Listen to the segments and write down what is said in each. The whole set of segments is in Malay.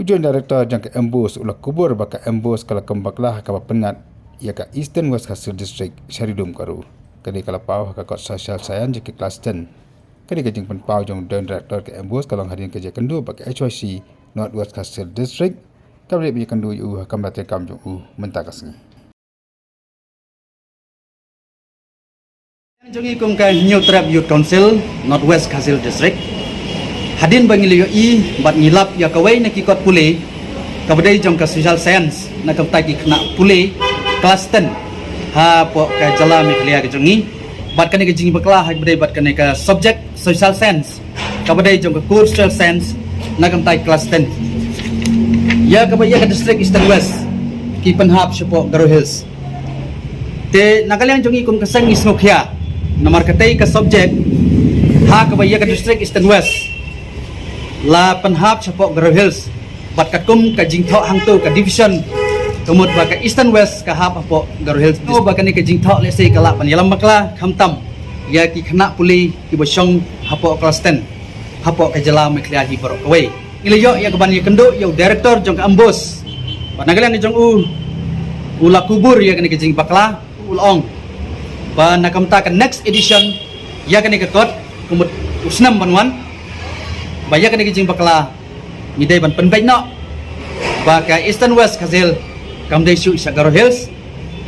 Ujian director jangka embus ulah kubur baka embus kalau kembaklah kapa penat ia ka Eastern West Hasil District Syaridum karu. Kali kalau pau ka kot social science ke kelas 10. Kali ka jing pen pau jong dan director ke embus kalau hadirin kerja kendu baka HYC North West Hasil District. Kali bi kendu u kambate kam jong u mentakasni. Jongi kong ka New Trap Youth Council North West Hasil District. Hadin bangiliyo i bat ngilap ya kawai na kikot puli kabadai jong ka social science na kamtai ki kena puli kelas 10 ha po ka jala mi klia ka jongi bat kane ka jing bakla ha badai bat kane ka subject social science kabadai jong ka course social science na kamtai kelas 10 ya kabaya ka district Eastern West ki penhap sipo Garo Hills te nakalian jongi kong kasang isnokhya namar katai ka subject ha kabaya ka district Eastern West la penhap sapok Garo Hills bat kakum ka jingtho hangtu ka division kumut ba ka Eastern West ka hap apok Garo Hills no ba kani ka jingtho le sei kala pan yalam makla khamtam ya ki khana puli ki bosong hapok kelas 10 hapok ka jala meklia hi borok kawai ilayo ya kaban ya kendo yo director jong ka ambos panagalan ni jong ula kubur ya kani ka jing bakla ulong ba nakamta ka next edition ya kani ka kot kumut usnam banwan baya kani kijing bakla midai ban penbaik no baka Eastern West Hasil kamdai shu sa Garo Hills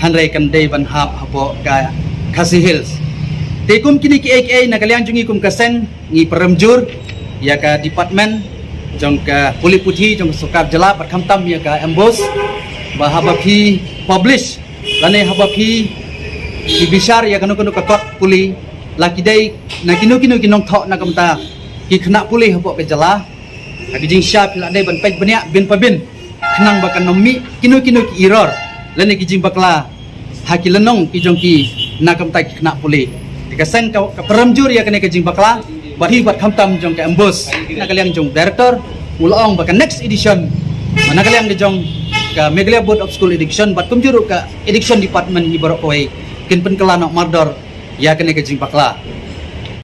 hanrai kan dai ban hap hapo ka Khasi Hills tekum kini ki AK na kalian jungi kum kasen ngi peremjur ya ka department jong ka puli puthi jong sukap jala pat khamtam ya ka embos ba habaphi publish lane habaphi ki bishar ya kanu ka kot puli lakidai na kinu kinong thok na kamta ki kena pulih hapok ke jala agi jing syap la dai ban pek bania bin pabin kenang bakan nomi kinu ki error lane ki jing bakla haki lenong ki jong ki nakam tai kena pulih dikasen ka peremjur ya kene ki jing bakla bahi bat khamtam jong ke embus na kaliang jong director ulong bakan next edition mana kaliang de jong ka Meghalaya Board of School Education bat kumjuru ka education department ni borok koi kin pen kala nok mardor ya kene ki jing bakla